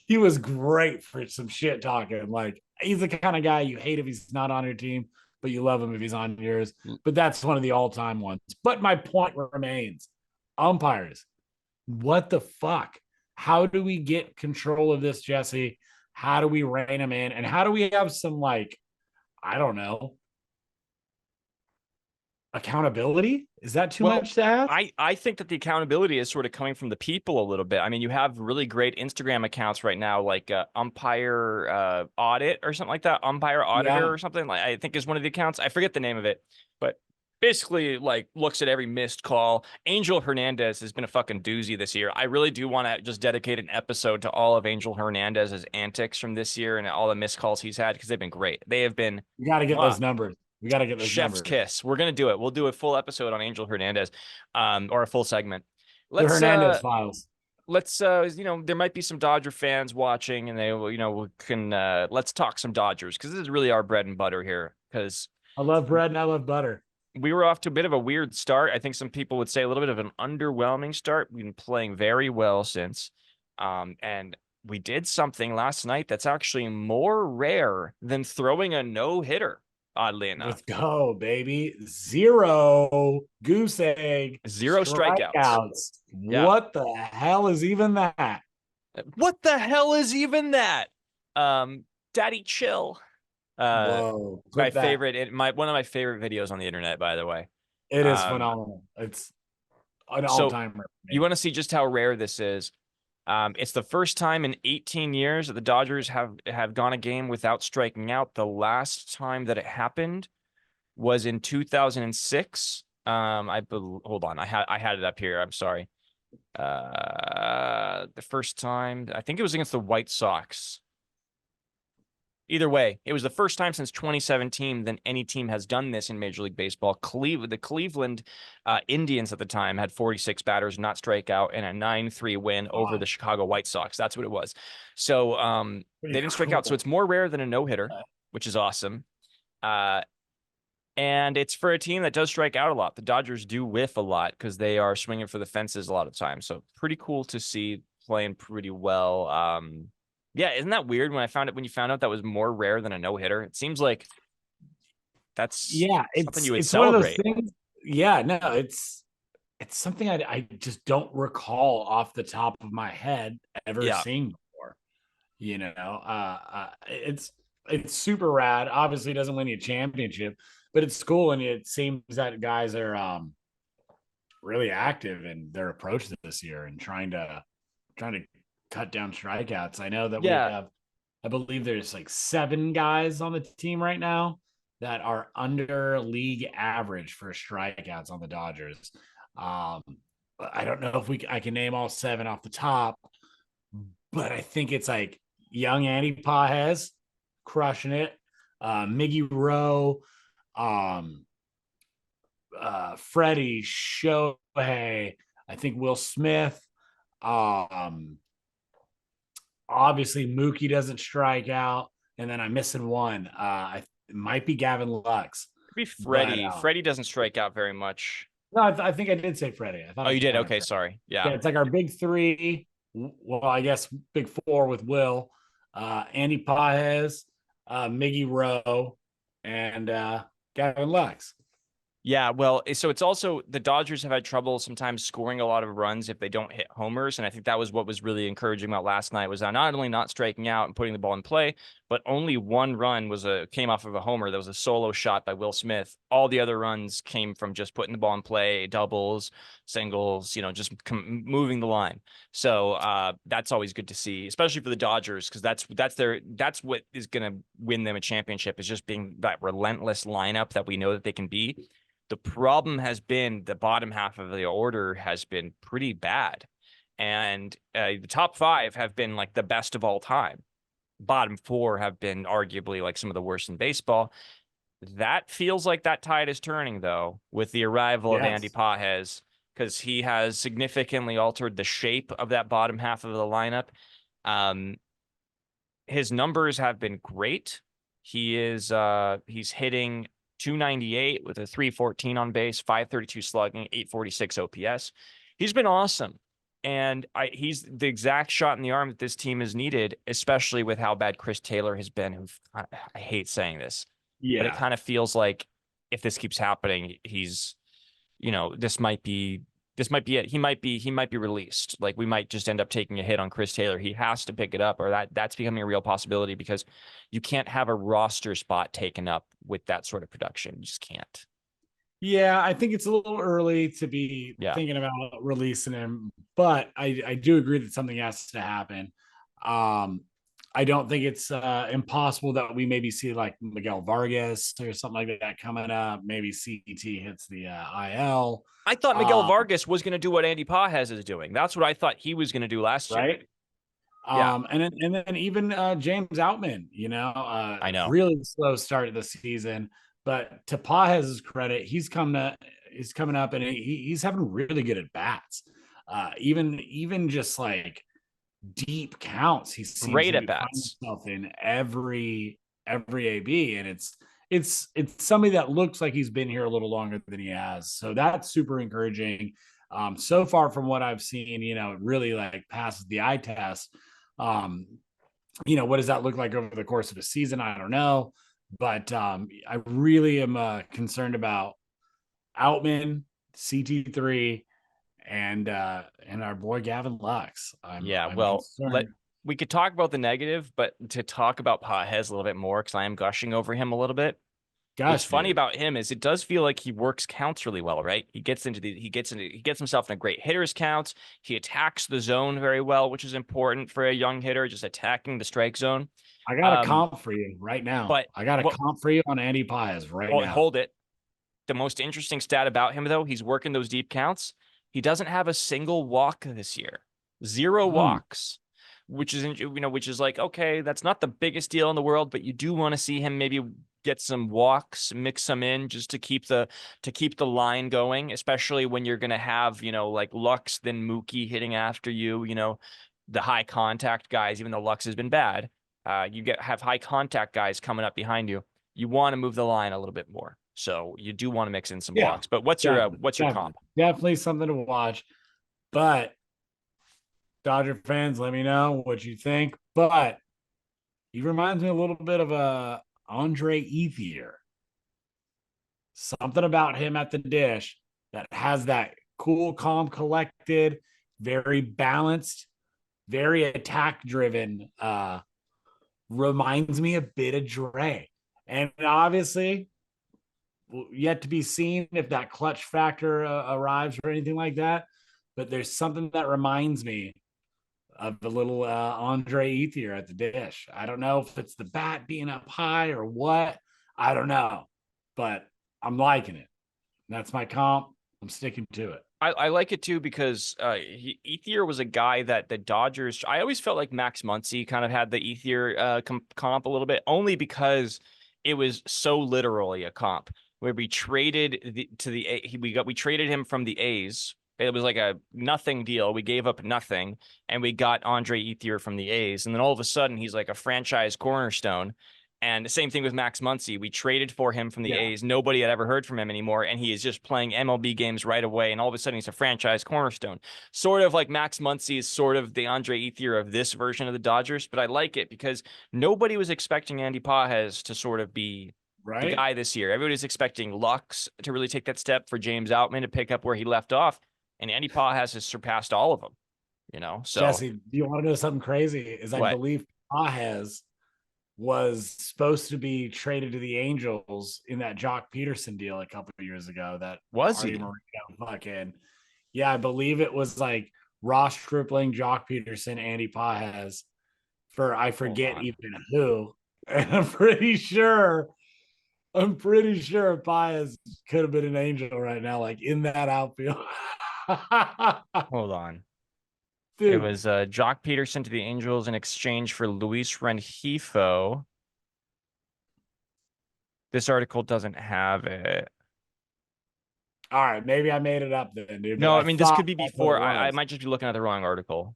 he was great for some shit talking. Like he's the kind of guy you hate if he's not on your team, but you love him if he's on yours. But that's one of the all-time ones. But my point remains: umpires. What the fuck? How do we get control of this, Jesse? How do we rein them in? And how do we have some like, I don't know, accountability? Is that too Well, much to ask? I think that the accountability is sort of coming from the people a little bit. I mean, you have really great Instagram accounts right now, like Umpire Audit or something like that, Umpire Auditor Yeah. or something. Like I think is one of the accounts. I forget the name of it, but basically like looks at every missed call. Angel Hernandez has been a fucking doozy this year. I really do want to just dedicate an episode to all of Angel Hernandez's antics from this year and all the missed calls he's had because they've been great. They have been. We got to get Mwah. those numbers. We got to get those Chef's numbers. kiss. We're gonna do it. We'll do a full episode on Angel Hernandez, or a full segment. The Let's Hernandez files. there might be some Dodger fans watching, and they will, we can let's talk some Dodgers because this is really our bread and butter here. Because I love bread and I love butter. we were off to a bit of a weird start. I think some people would say a little bit of an underwhelming start. We've been playing very well since, and we did something last night that's actually more rare than throwing a no hitter. Oddly enough. Let's go, baby. Zero goose egg Zero strikeouts. strikeouts. Yeah. What the hell is even that? What the hell is even that? Daddy chill. Whoa. My Put that. favorite, one of my favorite videos on the internet, by the way. It is Um, phenomenal. It's an so all-timer. you want to see just how rare this is? It's the first time in 18 years that the Dodgers have gone a game without striking out. The last time that it happened was in 2006. Hold on, I had it up here. I'm sorry. The first time I think it was against the White Sox. Either way, it was the first time since 2017 that any team has done this in Major League Baseball. The Cleveland Indians at the time had 46 batters not strike out and a 9-3 win over the Chicago White Sox. That's what it was. So they didn't strike out. So it's more rare than a no-hitter, which is awesome. And it's for a team that does strike out a lot. The Dodgers do whiff a lot because they are swinging for the fences a lot of times. So pretty cool to see, playing pretty well. Yeah, isn't that weird when you found out that was more rare than a no-hitter? It seems like that's something you would celebrate. One of those things. Yeah, no, it's something I just don't recall off the top of my head ever seeing before. It's super rad. Obviously, it doesn't win you a championship, but it's cool, and it seems that guys are really active in their approach this year and trying to cut down strikeouts. I know that we have, I believe there's like 7 guys on the team right now that are under league average for strikeouts on the Dodgers. I don't know if I can name all 7 off the top, but I think it's like young Andy Pages crushing it, Miggy Rowe, Freddie, Shohei, I think Will Smith, obviously Mookie doesn't strike out, and then I'm missing one. It might be Gavin Lux. Could be Freddie. Freddie doesn't strike out very much. No, I think I did say Freddie. I thought you did? Okay, sorry. Yeah, it's like our big 3. Well, I guess big 4 with Will, Andy Pages, Miggy Rowe, and Gavin Lux. Yeah, well, so it's also the Dodgers have had trouble sometimes scoring a lot of runs if they don't hit homers, and I think that was what was really encouraging about last night was not only not striking out and putting the ball in play, but only one run came off of a homer. That was a solo shot by Will Smith. All the other runs came from just putting the ball in play, doubles, singles, just moving the line. So that's always good to see, especially for the Dodgers, because that's what is going to win them a championship, is just being that relentless lineup that we know that they can be. The problem has been the bottom half of the order has been pretty bad. And the top 5 have been like the best of all time. Bottom 4 have been arguably like some of the worst in baseball. That feels like that tide is turning, though, with the arrival of Andy Pages, because he has significantly altered the shape of that bottom half of the lineup. His numbers have been great. He's hitting 298 with a 314 on base, 532 slugging, 846 OPS. He's been awesome. And he's the exact shot in the arm that this team has needed, especially with how bad Chris Taylor has been. I hate saying this, but it kind of feels like if this keeps happening, he's, this might be it. He might be released. Like, we might just end up taking a hit on Chris Taylor. He has to pick it up, or that's becoming a real possibility, because you can't have a roster spot taken up with that sort of production. You just can't. Yeah, I think it's a little early to be thinking about releasing him, but I do agree that something has to happen. I don't think it's impossible that we maybe see like Miguel Vargas or something like that coming up. Maybe CT hits the IL. I thought Miguel Vargas was going to do what Andy Pages is doing. That's what I thought he was going to do last year. Right. And then even James Outman, I know, really slow start of the season, but to Pages' credit, he's coming up and he's having really good at bats. Even just like deep counts, he seems great to at bats himself in every AB, and it's somebody that looks like he's been here a little longer than he has. So that's super encouraging. So far from what I've seen, it really like passes the eye test. What does that look like over the course of a season? I don't know, but I really am concerned about Outman, CT3, and our boy Gavin Lux. We could talk about the negative, but to talk about Pages a little bit more, because I am gushing over him a little bit. What's funny about him is it does feel like he works counts really well, right? He gets himself in a great hitter's counts. He attacks the zone very well, which is important for a young hitter, just attacking the strike zone. I got a comp for you right now. But I got a comp for you on Andy Pages right now. Hold it. The most interesting stat about him, though, he's working those deep counts. He doesn't have a single walk this year. 0 walks. which is like, okay, that's not the biggest deal in the world, but you do want to see him maybe get some walks, mix some in just to keep the line going, especially when you're going to have, like Lux, then Mookie hitting after you, the high contact guys, even though Lux has been bad. Have high contact guys coming up behind you. You want to move the line a little bit more. So you do want to mix in some walks. But what's your comp? Definitely something to watch. But Dodger fans, let me know what you think. But he reminds me a little bit of Andre Ethier. Something about him at the dish that has that cool, calm, collected, very balanced, very attack driven. Reminds me a bit of Dre. And obviously, yet to be seen if that clutch factor arrives or anything like that. But there's something that reminds me of the little Andre Ethier at the dish. I don't know if it's the bat being up high or what. I don't know. But I'm liking it. That's my comp. I'm sticking to it. I like it too because Ethier was a guy that the Dodgers. I always felt like Max Muncy kind of had the Ethier comp a little bit, only because it was so literally a comp where we traded we traded him from the A's. It was like a nothing deal. We gave up nothing, and we got Andre Ethier from the A's, and then all of a sudden he's like a franchise cornerstone. And the same thing with Max Muncy. We traded for him from the A's. Nobody had ever heard from him anymore. And he is just playing MLB games right away. And all of a sudden, he's a franchise cornerstone. Sort of like Max Muncy is sort of the Andre Ethier of this version of the Dodgers. But I like it because nobody was expecting Andy Pages to sort of be the guy this year. Everybody was expecting Lux to really take that step, for James Outman to pick up where he left off. And Andy Pages has surpassed all of them. So Jesse, do you want to know something crazy? I believe Pages was supposed to be traded to the Angels in that Jock Peterson deal a couple of years ago. That was he? I believe it was like Ross Stripling, Jock Peterson, Andy Pages for I forget even who. And I'm pretty sure Pages could have been an Angel right now, like in that outfield. Hold on. Dude. It was Jock Peterson to the Angels in exchange for Luis Rengifo. This article doesn't have it. All right, maybe I made it up then, dude. No, I mean, this could be before. I might just be looking at the wrong article.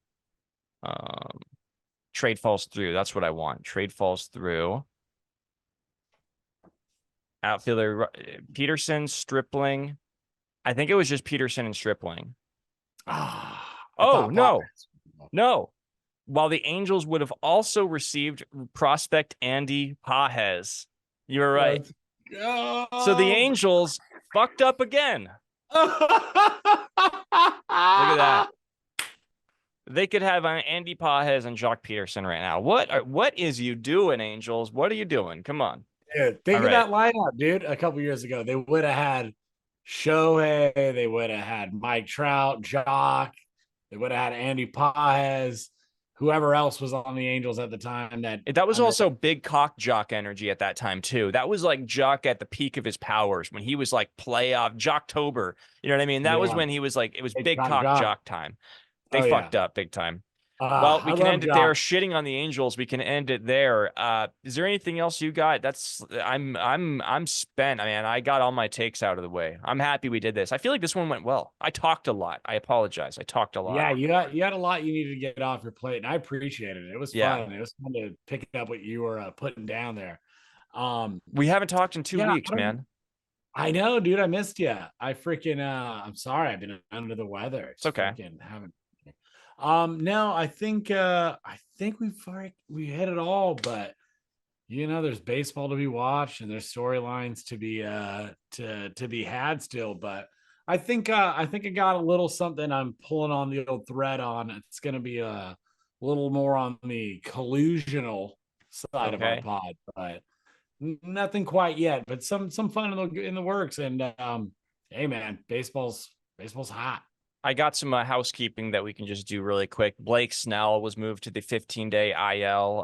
Trade falls through. That's what I want. Trade falls through. Outfielder Peterson, Stripling. I think it was just Peterson and Stripling. Oh, no. While the Angels would have also received prospect Andy Pages. You were right. So the Angels fucked up again. Look at that. They could have Andy Pages and Jock Peterson right now. What is you doing, Angels? What are you doing? Come on. Dude, think of that lineup, dude. A couple years ago, they would have had Shohei. They would have had Mike Trout, Jock. They would have had Andy Pages, whoever else was on the Angels at the time. That was also big cock Jock energy at that time too. That was like Jock at the peak of his powers when he was like playoff Jocktober. You know what I mean? That was when he was like, it was big cock Jock time. They fucked up big time. Well, we can end it there. Shitting on the Angels, we can end it there. Is there anything else you got? I'm spent. I mean, I got all my takes out of the way. I'm happy we did this. I feel like this one went well. I talked a lot. I apologize. I talked a lot. Yeah, you had a lot you needed to get off your plate, and I appreciate it. It was fun. It was fun to pick up what you were putting down there. We haven't talked in 2 weeks, man. I know, dude. I missed you. I freaking. I'm sorry. I've been under the weather. It's okay. No, I think we hit it all, but there's baseball to be watched and there's storylines to be had still. But I think I got a little something I'm pulling on the old thread on. It's gonna be a little more on the collusional side of our pod, but nothing quite yet. But some fun in the works. And hey man, baseball's hot. I got some housekeeping that we can just do really quick. Blake Snell was moved to the 15-day IL.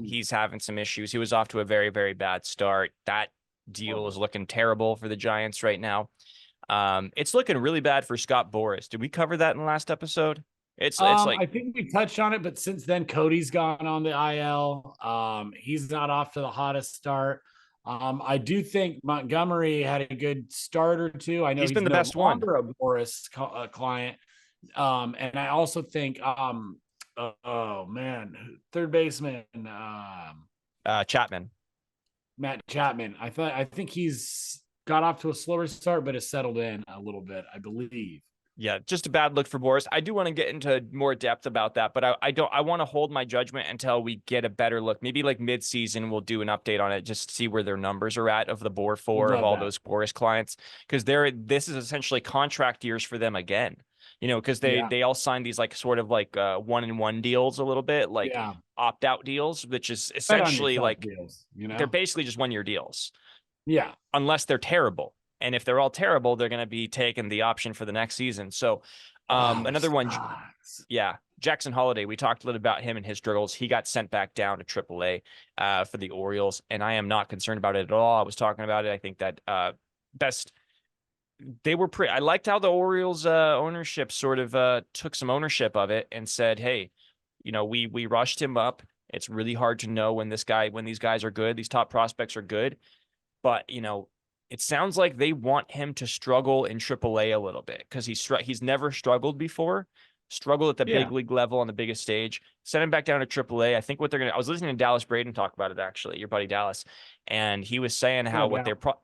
He's having some issues. He was off to a very, very bad start. That deal is looking terrible for the Giants right now. It's looking really bad for Scott Boras. Did we cover that in the last episode? It's like I think we touched on it, but since then Cody's gone on the IL. He's not off to the hottest start. I do think Montgomery had a good start or two. I know he's been the no best one. longer a Boris client. And I also think, oh man, third baseman, Chapman. Matt Chapman. I think he's got off to a slower start, but has settled in a little bit, I believe. Yeah, just a bad look for Boris. I do want to get into more depth about that, but I want to hold my judgment until we get a better look. Maybe like mid-season, we'll do an update on it just to see where their numbers are at of the Bore 4 of all those Boris clients, because this is essentially contract years for them again. Because they all signed these like sort of like 1-and-1 deals a little bit, like opt-out deals, which is essentially like deals, they're basically just 1-year deals. Yeah, unless they're terrible. And if they're all terrible, they're going to be taking the option for the next season. So another one, Jackson Holiday. We talked a little about him and his struggles. He got sent back down to AAA for the Orioles, and I am not concerned about it at all. I was talking about it. I think that they were pretty. I liked how the Orioles ownership sort of took some ownership of it and said, "Hey, we rushed him up. It's really hard to know when these guys are good. These top prospects are good, but it sounds like they want him to struggle in AAA a little bit because he's never struggled before, struggled at the big league level on the biggest stage. Send him back down to AAA. I think what they're going to, I was listening to Dallas Braden talk about it, actually, your buddy Dallas, and he was saying how what they're probably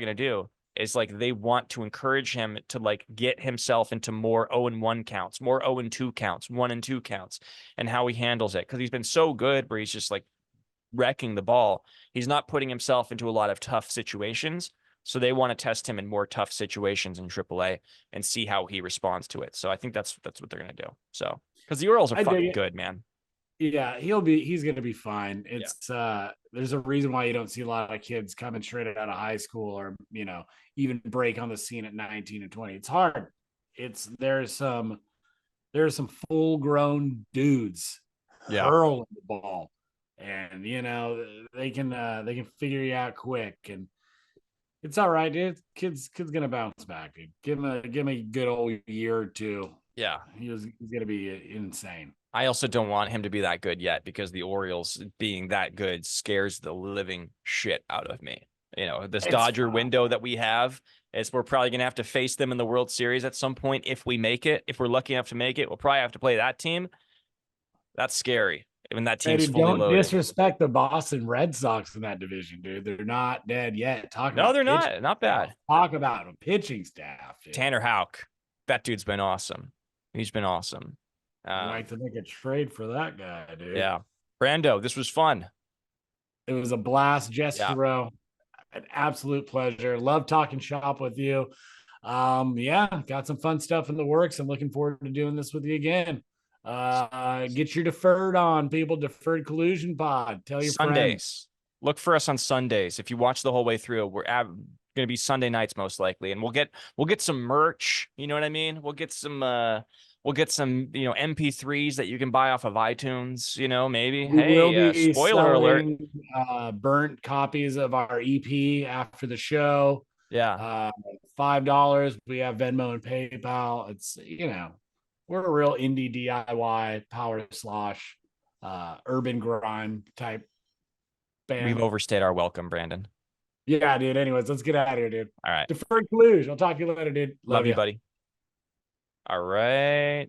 going to do is like they want to encourage him to like get himself into more 0-1 counts, more 0-2 counts, 1-2 counts, and how he handles it. Because he's been so good where he's just like wrecking the ball. He's not putting himself into a lot of tough situations. So they want to test him in more tough situations in AAA and see how he responds to it. So I think that's what they're going to do. So because the Orioles are fucking good, man. Yeah, he's going to be fine. It's there's a reason why you don't see a lot of kids coming straight out of high school or, even break on the scene at 19 and 20. It's hard. There's some full grown dudes hurling the ball, and they can figure you out quick, and it's all right, dude. Kid's gonna bounce back, dude. Give him a good old year or two. Yeah, he's gonna be insane. I also don't want him to be that good yet because the Orioles being that good scares the living shit out of me. This Dodger window that we have is we're probably gonna have to face them in the World Series at some point if we make it. If we're lucky enough to make it, we'll probably have to play that team. That's scary. When that team's fully loaded. Don't disrespect the Boston Red Sox in that division, dude. They're not dead yet. They're not bad. Talk about a pitching staff, dude. Tanner Houck. That dude's been awesome. He's been awesome. I'd like to make a trade for that guy, dude. Yeah. Brando, this was fun. It was a blast, Jesse Rowe. An absolute pleasure. Love talking shop with you. Got some fun stuff in the works. I'm looking forward to doing this with you again. Get your deferred on, people. Deferred Collusion Pod. Tell your Sundays. friends. Look for us on Sundays. If you watch the whole way through, we're going to be Sunday nights most likely, and we'll get some merch. You know what I mean? We'll get some MP3s that you can buy off of iTunes. Maybe. We'll be spoiler alert. Burnt copies of our EP after the show. Yeah. $5. We have Venmo and PayPal. It's we're a real indie DIY power slosh, urban grime type band. We've overstayed our welcome, Brandon. Yeah, dude. Anyways, let's get out of here, dude. All right. Deferred Collusion. I'll talk to you later, dude. Love you, buddy. All right.